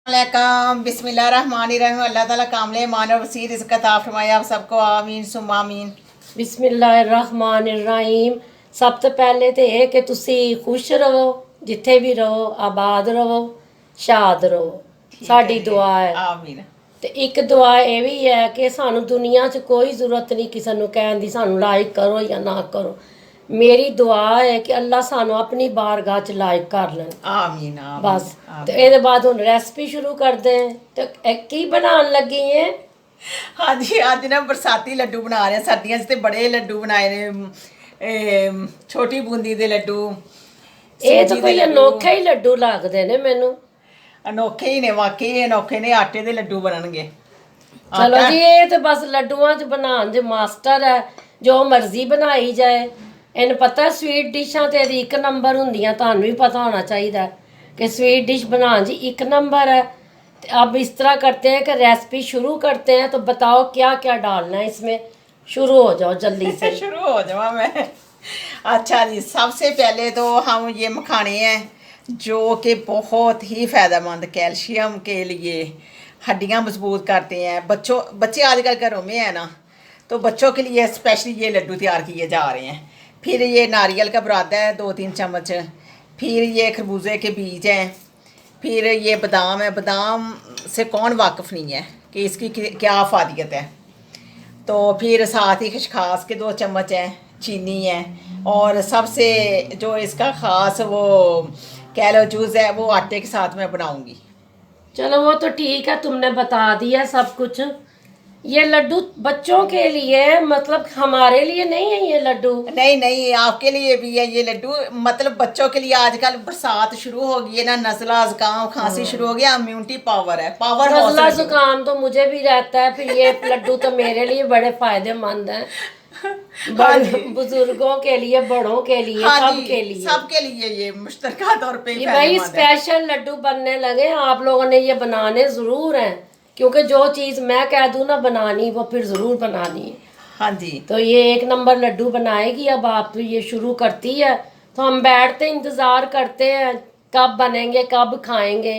अलैक्म बिस्मिल्लाहिर्रहमानिर्रहीम। अल्लाह ताला कामले मान और वसीर रिज़्क़ अता फरमाए आप सबको, आमीन सुम्मा आमीन। बिस्मिल्लाहिर्रहमानिर्रहीम। सब तो पहले तो ये कि तुसी खुश रहो, जिथे भी रहो, आबाद रहो, शाद रहो, साडी दुआ है। आमीन। ते एक दुआ ये भी है कि सानू दुनिया च कोई जरूरत नहीं किसी नू कहन दी सानू लाइक करो या ना करो। मेरी दुआ है कि अल्लाह सानू अपनी बारगाह च लाइक कर लेन। आमीन आमीन बस तो आमीन। ये बाद हुन रेसिपी शुरू करते हैं। तो की बनान लगी है? हाँ जी, अज ना बरसाती लड्डू बना रहे हैं। सर्दियों च ते बड़े लड्डू बनाए ने, छोटी बूंदी दे लड्डू, ये तो सूजी दे कोई लड्डू। अनोखे ही लड्डू लगते ने मैनू। अनोखे ही ने, वाकई अनोखे ने। आटे दे लड्डू बननगे। चलो आटा जी, ये तो बस लड्डुआं च बनान दे मास्टर है, जो मर्जी बनाई जाए। इन्हें पता स्वीट डिशां ते एक नंबर हुंदियां, तुहानू भी पता होना चाहिए कि स्वीट डिश बनान जी एक नंबर है। तो अब इस तरह करते हैं कि रेसिपी शुरू करते हैं। तो बताओ क्या क्या डालना है इसमें, शुरू हो जाओ जल्दी से। शुरू हो जावा मैं। अच्छा जी, सबसे पहले तो हम ये मखाने हैं जो कि बहुत ही फ़ायदेमंद, कैल्शियम के लिए, हड्डियां मजबूत करते हैं। बच्चे आजकल घरों में है ना, तो बच्चों के लिए स्पेशली ये लड्डू तैयार किए जा रहे हैं। फिर ये नारियल का बुरादा है 2-3 चम्मच। फिर ये खरबूजे के बीज हैं। फिर ये बादाम है। बादाम से कौन वाकिफ़ नहीं है कि इसकी क्या अफादियत है। तो फिर साथ ही खसखस के 2 चम्मच हैं, चीनी है, और सबसे जो इसका ख़ास वो कैलो जूस है, वो आटे के साथ मैं बनाऊंगी। चलो वो तो ठीक है, तुमने बता दिया सब कुछ। ये लड्डू बच्चों के लिए, मतलब हमारे लिए नहीं है ये लड्डू। नहीं नहीं, आपके लिए भी है ये लड्डू। मतलब बच्चों के लिए, आजकल बरसात शुरू हो गई है ना, नज़ला ज़ुकाम खांसी शुरू हो गया, इम्यूनिटी पावर है, पावर हाउस नजला लड्डू। जुकाम तो मुझे भी रहता है, फिर ये लड्डू तो मेरे लिए बड़े फायदेमंद हैं। हाँ बड़े जी। बुजुर्गों के लिए, बड़ों के लिए, हाँ सब जी, के लिए। सबके लिए ये मुश्तरका तौर पे ही ये भाई फायदेमंद है। स्पेशल लड्डू बनने लगे, आप लोगों ने ये बनाने जरूर हैं, क्योंकि जो चीज मैं कह दूं ना बनानी, वो फिर जरूर बनानी है। हाँ जी। तो ये एक नंबर लड्डू बनाएगी। अब आप ये शुरू करती है तो हम बैठते इंतजार करते हैं कब बनेंगे, कब खाएंगे।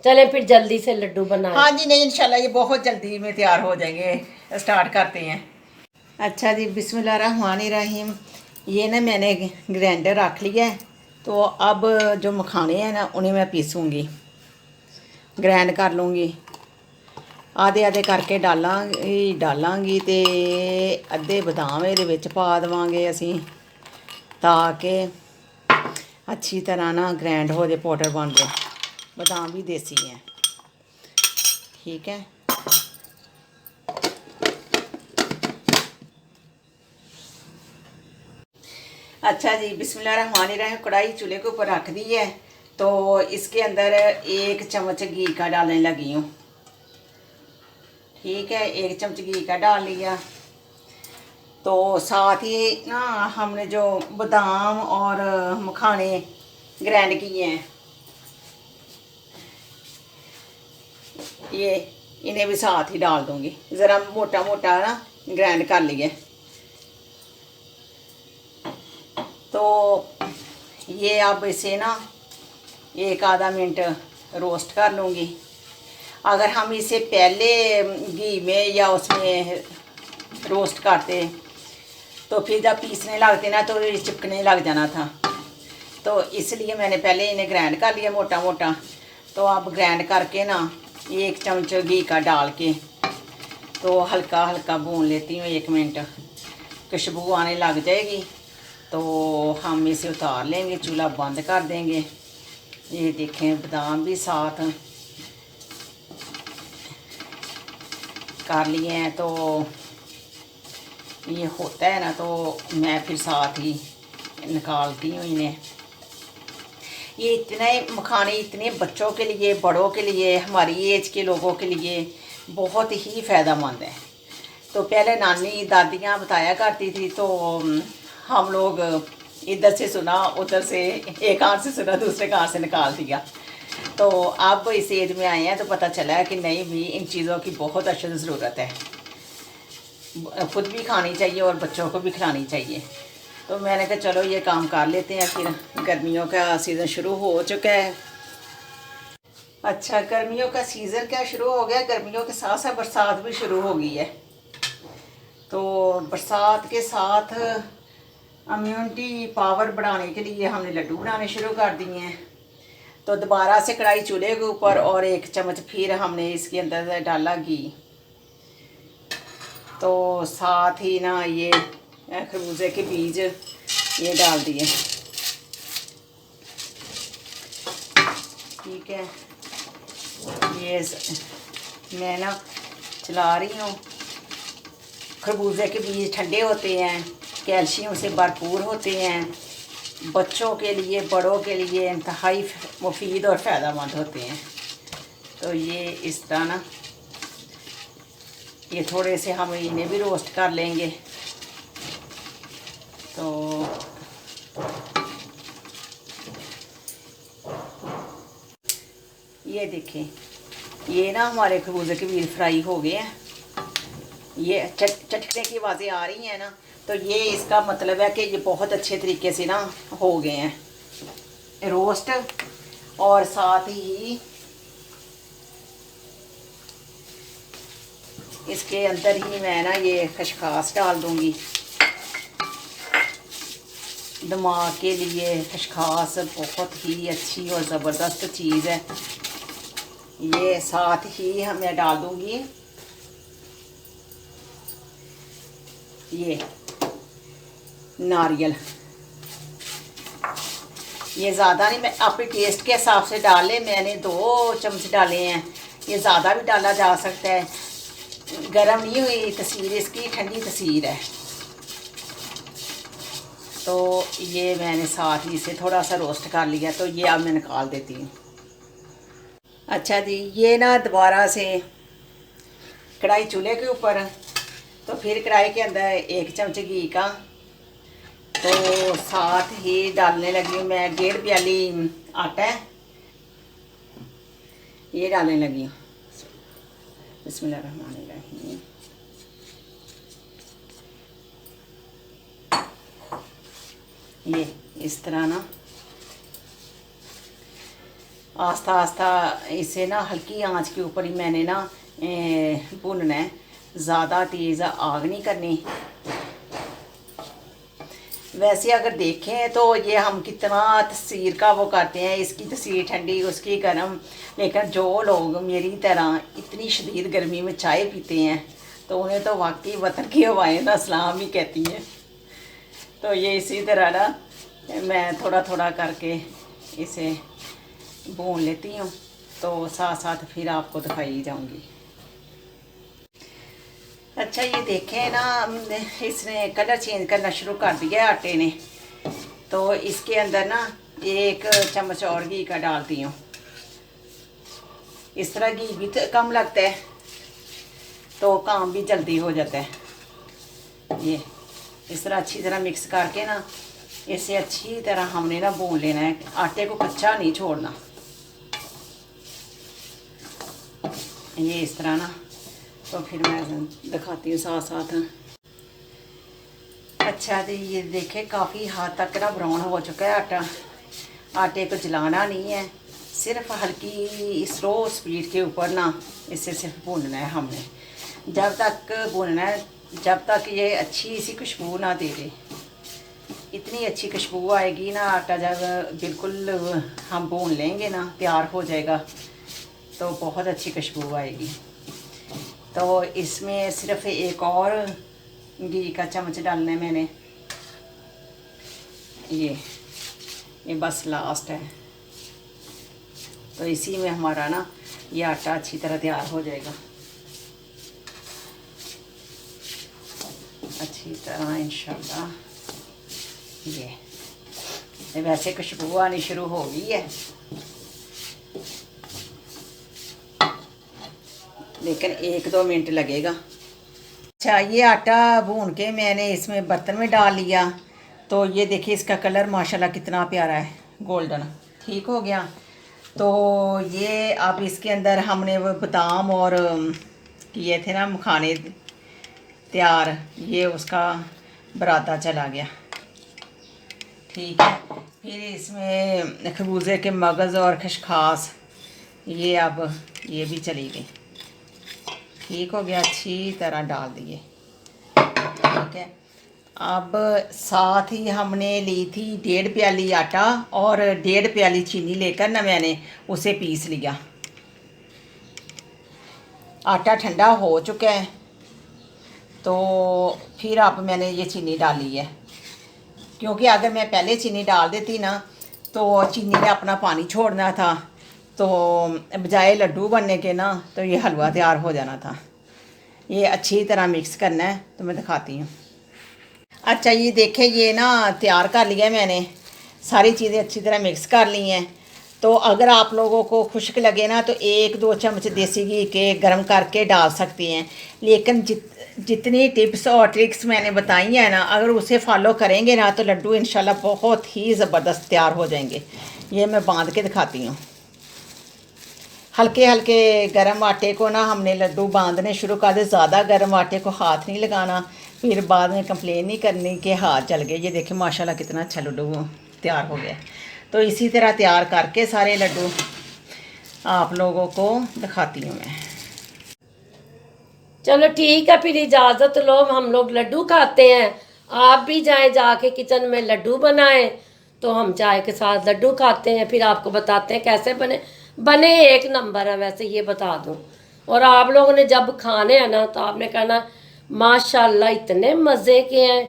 चले फिर जल्दी से लड्डू बनाएं। हाँ जी, नहीं इंशाल्लाह ये बहुत जल्दी में तैयार हो जाएंगे। स्टार्ट करते हैं। अच्छा जी, बिस्मिल्लाहिर्रहमानिर्रहीम। ये ना मैंने ग्राइंडर रख लिया है। तो अब जो मखाने हैं ना, उन्हें मैं पीसूँगी, ग्राइंड कर लूँगी। आधे आधे करके डालांगी ਤੇ ਅੱਧੇ ਬਦਾਮ ਇਹਦੇ ਵਿੱਚ ਪਾ ਦੇਵਾਂਗੇ ਅਸੀਂ, ਤਾਂ ਕਿ ਅੱਛੀ ਤਰ੍ਹਾਂ ਨਾ ਗ੍ਰਾइंड हो जाए, पाउडर बन जाए। बादाम भी देसी हैं, ठीक है। अच्छा जी, बिस्मिल्लाहिर्रहमानिर्रहीम। कढ़ाई चूल्हे के ऊपर रख दी है। तो इसके अंदर 1 चम्मच घी का डालने लगी हूँ, ठीक है। 1 चम्मच घी का डाल लिया। तो साथ ही ना हमने जो बादाम और मखाने ग्राइंड किए हैं, ये इन्हें भी साथ ही डाल दूंगी। ज़रा मोटा मोटा ना ग्राइंड कर लिए। तो ये अब इसे ना 1 आधा मिनट रोस्ट कर लूँगी। अगर हम इसे पहले घी में या उसमें रोस्ट करते तो फिर जब पीसने लगते ना तो ये चिपकने लग जाना था। तो इसलिए मैंने पहले इन्हें ग्राइंड कर लिया मोटा मोटा। तो अब ग्राइंड करके ना 1 चम्मच घी का डाल के तो हल्का हल्का भून लेती हूँ 1 मिनट। खुशबू आने लग जाएगी तो हम इसे उतार लेंगे, चूल्हा बंद कर देंगे। ये देखें, बादाम भी साथ कर लिए हैं। तो ये होता है ना, तो मैं फिर साथ ही निकालती हूँ इन्हें। ये इतने मखाने, इतने बच्चों के लिए, बड़ों के लिए, हमारी एज के लोगों के लिए बहुत ही फ़ायदेमंद है। तो पहले नानी दादियाँ बताया करती थी, तो हम लोग इधर से सुना, उधर से एक कान से सुना, दूसरे कान से निकाल दिया। तो अब इस एज में आए हैं तो पता चला है कि नहीं भी, इन चीज़ों की बहुत अच्छी ज़रूरत है। खुद भी खानी चाहिए और बच्चों को भी खिलानी चाहिए। तो मैंने कहा चलो ये काम कर लेते हैं, फिर गर्मियों का सीज़न शुरू हो चुका है। अच्छा, गर्मियों का सीज़न क्या शुरू हो गया, गर्मियों के साथ साथ बरसात भी शुरू हो गई है। तो बरसात के साथ इम्यूनिटी पावर बढ़ाने के लिए हमने लड्डू बनाने शुरू कर दिए हैं। तो दोबारा से कढ़ाई चूल्हे के ऊपर और 1 चम्मच फिर हमने इसके अंदर डाला घी। तो साथ ही ना ये खरबूजे के बीज ये डाल दिए। ठीक है, ये मैं ना चला रही हूँ। खरबूजे के बीज ठंडे होते हैं, कैल्शियम से भरपूर होते हैं, बच्चों के लिए बड़ों के लिए इंतहाई मुफीद और फ़ायदेमंद होते हैं। तो ये इस तरह ना ये थोड़े से हम इन्हें भी रोस्ट कर लेंगे। तो ये देखें, ये ना हमारे खरबूजे के बीज फ्राई हो गए हैं। ये चटकने की आवाज़ें आ रही हैं ना, तो ये इसका मतलब है कि ये बहुत अच्छे तरीके से ना हो गए हैं रोस्ट। और साथ ही इसके अंदर ही मैं ना ये खसखस डाल दूंगी। दिमाग के लिए खसखस बहुत ही अच्छी और ज़बरदस्त चीज़ है। ये साथ ही मैं डाल दूंगी ये नारियल। ये ज़्यादा नहीं, मैं अपने टेस्ट के हिसाब से डाल लें। मैंने 2 चम्मच डाले हैं, ये ज़्यादा भी डाला जा सकता है। गरम नहीं हुई तसीर इसकी, ठंडी तसीर है। तो ये मैंने साथ ही इसे थोड़ा सा रोस्ट कर लिया। तो ये अब मैं निकाल देती हूँ। अच्छा जी, ये ना दोबारा से कढ़ाई चूल्हे के ऊपर, तो फिर कढ़ाई के अंदर 1 चम्मच घी का, तो साथ ही डालने लगी हूँ मैं 1.5 प्याली आटा है, ये डालने लगी हूँ। बिस्मिल्लाहिर्रहमानिर्रहीम। ये इस तरह ना आस्ता आस्ता इसे ना हल्की आंच के ऊपर ही मैंने ना भुनना है, ज़्यादा तेज़ आग नहीं करनी। वैसे अगर देखें तो ये हम कितना तसीर का वो करते हैं, इसकी तसीर ठंडी उसकी गर्म। लेकिन जो लोग मेरी तरह इतनी शदीद गर्मी में चाय पीते हैं तो उन्हें तो वाकई वतन की हवाएं ना सलाम ही कहती हैं। तो ये इसी तरह ना मैं थोड़ा थोड़ा करके इसे भून लेती हूँ। तो साथ साथ फिर आपको दिखाई जाऊँगी। अच्छा, ये देखें ना इसने कलर चेंज करना शुरू कर दिया है आटे ने। तो इसके अंदर ना 1 चम्मच और घी का डालती हूँ। इस तरह घी भी कम लगता है तो काम भी जल्दी हो जाता है। ये इस तरह अच्छी तरह मिक्स करके ना इसे अच्छी तरह हमने ना भून लेना है, आटे को कच्चा नहीं छोड़ना। ये इस तरह ना, तो फिर मैं दिखाती हूँ साथ साथ। अच्छा जी, ये देखें काफ़ी हद तक ना ब्राउन हो चुका है आटा। आटे को जलाना नहीं है, सिर्फ हल्की स्लो स्पीड के ऊपर ना इसे सिर्फ भूनना है हमने। जब तक भूनना है जब तक ये अच्छी सी खुशबू ना दे दे। इतनी अच्छी खुशबू आएगी ना, आटा जब बिल्कुल हम भून लेंगे ना तैयार हो जाएगा तो बहुत अच्छी खुशबू आएगी। तो इसमें सिर्फ एक और घी का चम्मच डालना है मैंने। ये बस लास्ट है। तो इसी में हमारा ना ये आटा अच्छी तरह तैयार हो जाएगा अच्छी तरह इंशाल्लाह। ये वैसे खुशबू आनी शुरू हो गई है, लेकिन 1-2 मिनट लगेगा। अच्छा, ये आटा भून के मैंने इसमें बर्तन में डाल लिया। तो ये देखिए इसका कलर माशाल्लाह कितना प्यारा है, गोल्डन ठीक हो गया। तो ये अब इसके अंदर हमने वो बादाम और किए थे ना मखाने तैयार, ये उसका बराता चला गया। ठीक है, फिर इसमें खरबूजे के मगज़ और खसखस ये अब ये भी चली गई, ठीक हो गया, अच्छी तरह डाल दिए। ठीक है, अब साथ ही हमने ली थी 1.5 प्याली आटा और 1.5 प्याली चीनी लेकर ना मैंने उसे पीस लिया। आटा ठंडा हो चुका है तो फिर अब मैंने ये चीनी डाली है, क्योंकि अगर मैं पहले चीनी डाल देती ना तो चीनी ने अपना पानी छोड़ना था, तो बजाय लड्डू बनने के ना तो ये हलवा तैयार हो जाना था। ये अच्छी तरह मिक्स करना है, तो मैं दिखाती हूँ। अच्छा ये देखें, ये ना तैयार कर लिया है मैंने, सारी चीज़ें अच्छी तरह मिक्स कर ली हैं। तो अगर आप लोगों को खुश्क लगे ना तो 1-2 चम्मच देसी घी के गर्म करके डाल सकती हैं, लेकिन जितनी टिप्स और ट्रिक्स मैंने बताई हैं ना, अगर उसे फॉलो करेंगे ना तो लड्डू इंशाल्लाह बहुत ही ज़बरदस्त तैयार हो जाएंगे। ये मैं बांध के दिखाती हूँ। हल्के हल्के गर्म आटे को ना हमने लड्डू बांधने शुरू कर दे, ज़्यादा गर्म आटे को हाथ नहीं लगाना, फिर बाद में कंप्लेन नहीं करनी कि हाथ जल गए। ये देखिए माशाल्लाह कितना अच्छा लड्डू तैयार हो गया। तो इसी तरह तैयार करके सारे लड्डू आप लोगों को दिखाती हूँ मैं। चलो ठीक है, फिर इजाज़त लो, हम लोग लड्डू खाते हैं। आप भी जाएं, जाके किचन में लड्डू बनाएं, तो हम चाय के साथ लड्डू खाते हैं, फिर आपको बताते हैं कैसे बने। बने एक नंबर है वैसे, ये बता दूं। और आप लोगों ने जब खाने हैं ना तो आपने कहना माशाल्लाह इतने मज़े के हैं।